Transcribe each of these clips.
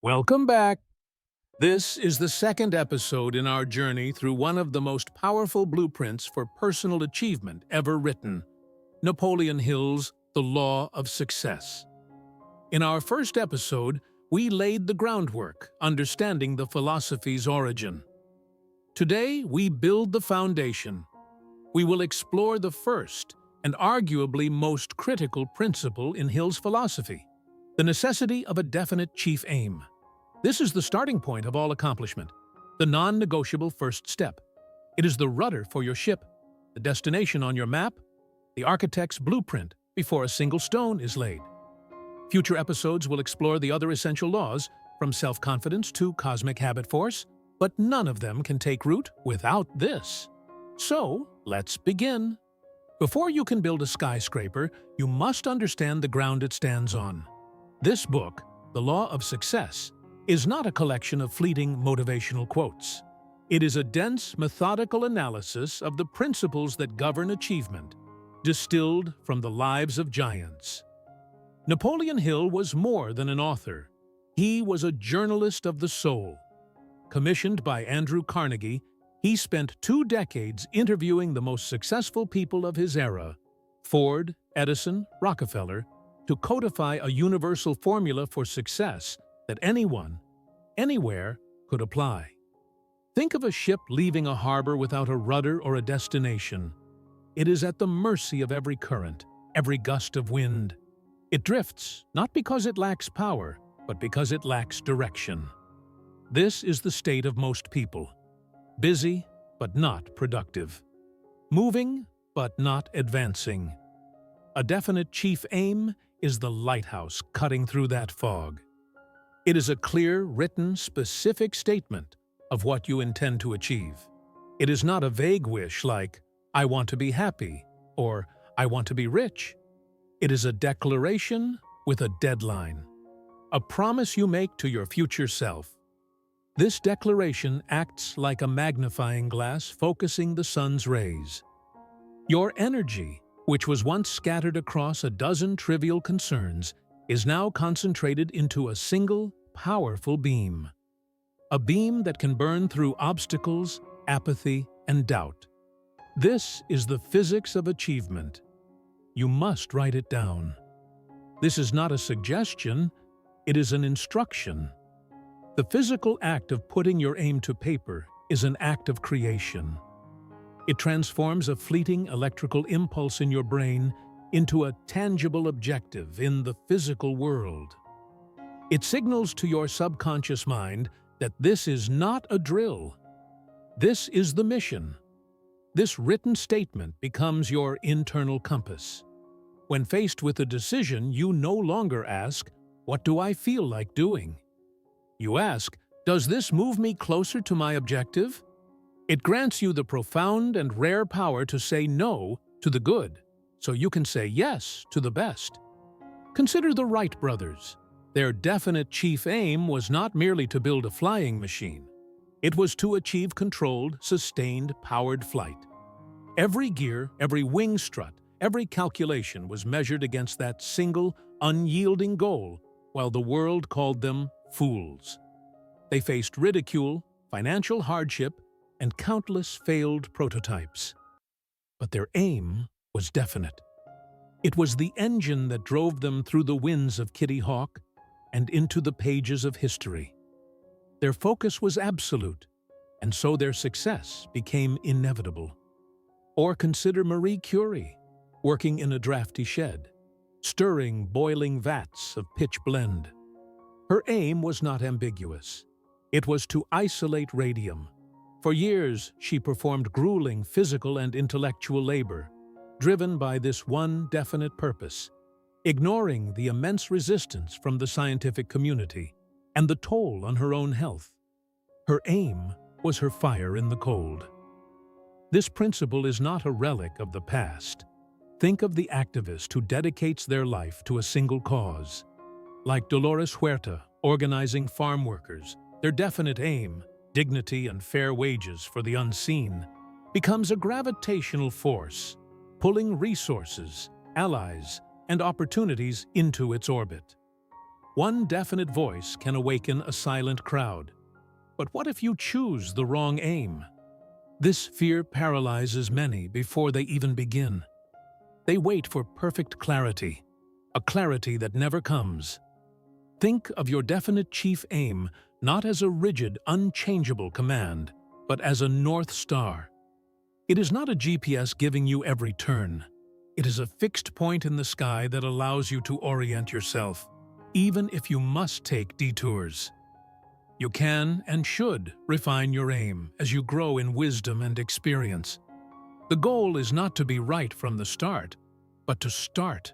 Welcome back. This is the second episode in our journey through one of the most powerful blueprints for personal achievement ever written, Napoleon Hill's The Law of Success. In our first episode, we laid the groundwork, understanding the philosophy's origin. Today, we build the foundation. We will explore the first and arguably most critical principle in Hill's philosophy, the necessity of a definite chief aim. This is the starting point of all accomplishment, the non-negotiable first step. It is the rudder for your ship, the destination on your map, the architect's blueprint before a single stone is laid. Future episodes will explore the other essential laws, from self-confidence to cosmic habit force, but none of them can take root without this. So, let's begin. Before you can build a skyscraper, you must understand the ground it stands on. This book, The Law of Success, is not a collection of fleeting motivational quotes. It is a dense, methodical analysis of the principles that govern achievement, distilled from the lives of giants. Napoleon Hill was more than an author. He was a journalist of the soul. Commissioned by Andrew Carnegie, he spent 2 decades interviewing the most successful people of his era, Ford, Edison, Rockefeller, to codify a universal formula for success that anyone, anywhere, could apply. Think of a ship leaving a harbor without a rudder or a destination. It is at the mercy of every current, every gust of wind. It drifts, not because it lacks power, but because it lacks direction. This is the state of most people. Busy, but not productive. Moving, but not advancing. A definite chief aim is the lighthouse cutting through that fog. It is a clear, written, specific statement of what you intend to achieve. It is not a vague wish like, "I want to be happy," or "I want to be rich." It is a declaration with a deadline, a promise you make to your future self. This declaration acts like a magnifying glass focusing the sun's rays. Your energy, which was once scattered across a dozen trivial concerns, is now concentrated into a single, powerful beam. A beam that can burn through obstacles, apathy, and doubt. This is the physics of achievement. You must write it down. This is not a suggestion, it is an instruction. The physical act of putting your aim to paper is an act of creation. It transforms a fleeting electrical impulse in your brain into a tangible objective in the physical world. It signals to your subconscious mind that this is not a drill. This is the mission. This written statement becomes your internal compass. When faced with a decision, you no longer ask, "What do I feel like doing?" You ask, "Does this move me closer to my objective?" It grants you the profound and rare power to say no to the good, so you can say yes to the best. Consider the Wright brothers. Their definite chief aim was not merely to build a flying machine. It was to achieve controlled, sustained, powered flight. Every gear, every wing strut, every calculation was measured against that single, unyielding goal, while the world called them fools. They faced ridicule, financial hardship, and countless failed prototypes. But their aim was definite. It was the engine that drove them through the winds of Kitty Hawk and into the pages of history. Their focus was absolute, and so their success became inevitable. Or consider Marie Curie, working in a drafty shed, stirring boiling vats of pitch blende. Her aim was not ambiguous. It was to isolate radium. For years, she performed grueling physical and intellectual labor, driven by this one definite purpose, ignoring the immense resistance from the scientific community and the toll on her own health. Her aim was her fire in the cold. This principle is not a relic of the past. Think of the activist who dedicates their life to a single cause. Like Dolores Huerta, organizing farm workers, their definite aim, dignity and fair wages for the unseen, becomes a gravitational force, pulling resources, allies, and opportunities into its orbit. One definite voice can awaken a silent crowd. But what if you choose the wrong aim? This fear paralyzes many before they even begin. They wait for perfect clarity, a clarity that never comes. Think of your definite chief aim not as a rigid, unchangeable command, but as a North Star. It is not a GPS giving you every turn. It is a fixed point in the sky that allows you to orient yourself, even if you must take detours. You can and should refine your aim as you grow in wisdom and experience. The goal is not to be right from the start, but to start.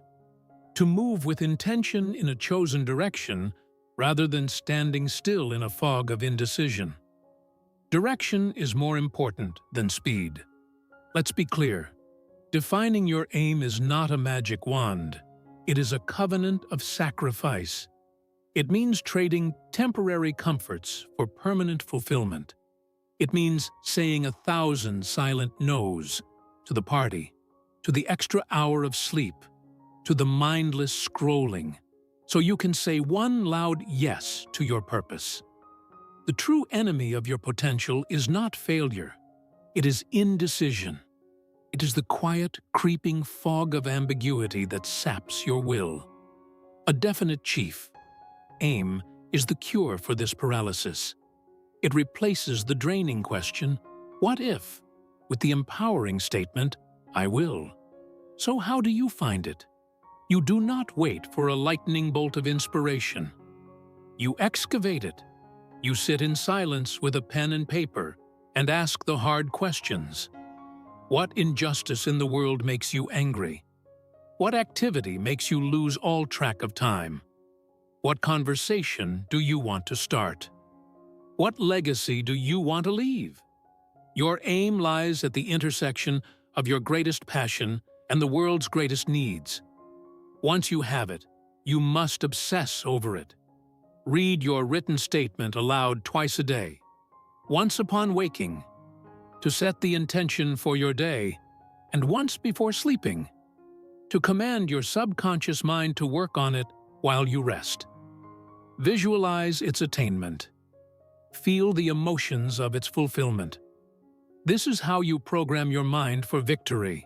To move with intention in a chosen direction rather than standing still in a fog of indecision. Direction is more important than speed. Let's be clear. Defining your aim is not a magic wand. It is a covenant of sacrifice. It means trading temporary comforts for permanent fulfillment. It means saying 1,000 silent no's to the party, to the extra hour of sleep, to the mindless scrolling, so you can say one loud yes to your purpose. The true enemy of your potential is not failure. It is indecision. It is the quiet, creeping fog of ambiguity that saps your will. A definite chief aim is the cure for this paralysis. It replaces the draining question, "What if?" with the empowering statement, "I will." So how do you find it? You do not wait for a lightning bolt of inspiration. You excavate it. You sit in silence with a pen and paper and ask the hard questions. What injustice in the world makes you angry? What activity makes you lose all track of time? What conversation do you want to start? What legacy do you want to leave? Your aim lies at the intersection of your greatest passion and the world's greatest needs. Once you have it, you must obsess over it. Read your written statement aloud twice a day, once upon waking, to set the intention for your day, and once before sleeping, to command your subconscious mind to work on it while you rest. Visualize its attainment. Feel the emotions of its fulfillment. This is how you program your mind for victory.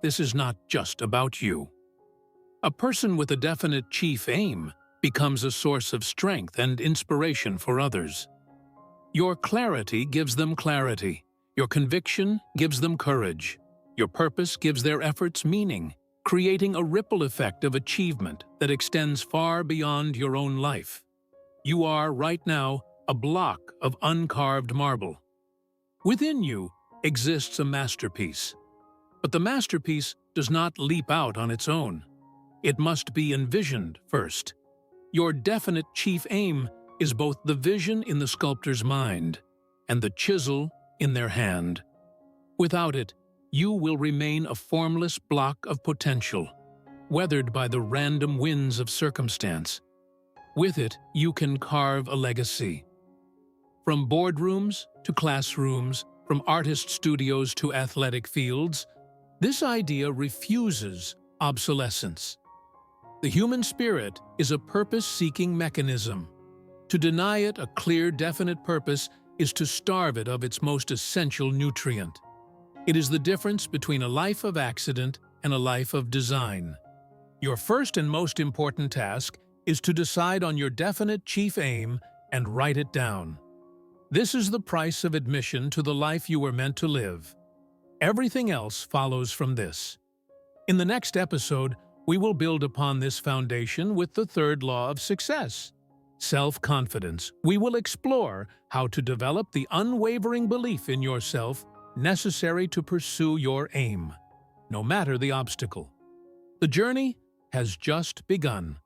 This is not just about you. A person with a definite chief aim becomes a source of strength and inspiration for others. Your clarity gives them clarity. Your conviction gives them courage. Your purpose gives their efforts meaning, creating a ripple effect of achievement that extends far beyond your own life. You are, right now, a block of uncarved marble. Within you exists a masterpiece. But the masterpiece does not leap out on its own. It must be envisioned first. Your definite chief aim is both the vision in the sculptor's mind and the chisel in their hand. Without it, you will remain a formless block of potential, weathered by the random winds of circumstance. With it, you can carve a legacy. From boardrooms to classrooms, from artist studios to athletic fields, this idea refuses obsolescence. The human spirit is a purpose-seeking mechanism. To deny it a clear, definite purpose is to starve it of its most essential nutrient. It is the difference between a life of accident and a life of design. Your first and most important task is to decide on your definite chief aim and write it down. This is the price of admission to the life you were meant to live. Everything else follows from this. In the next episode, we will build upon this foundation with the third law of success, self-confidence. We will explore how to develop the unwavering belief in yourself necessary to pursue your aim, no matter the obstacle. The journey has just begun.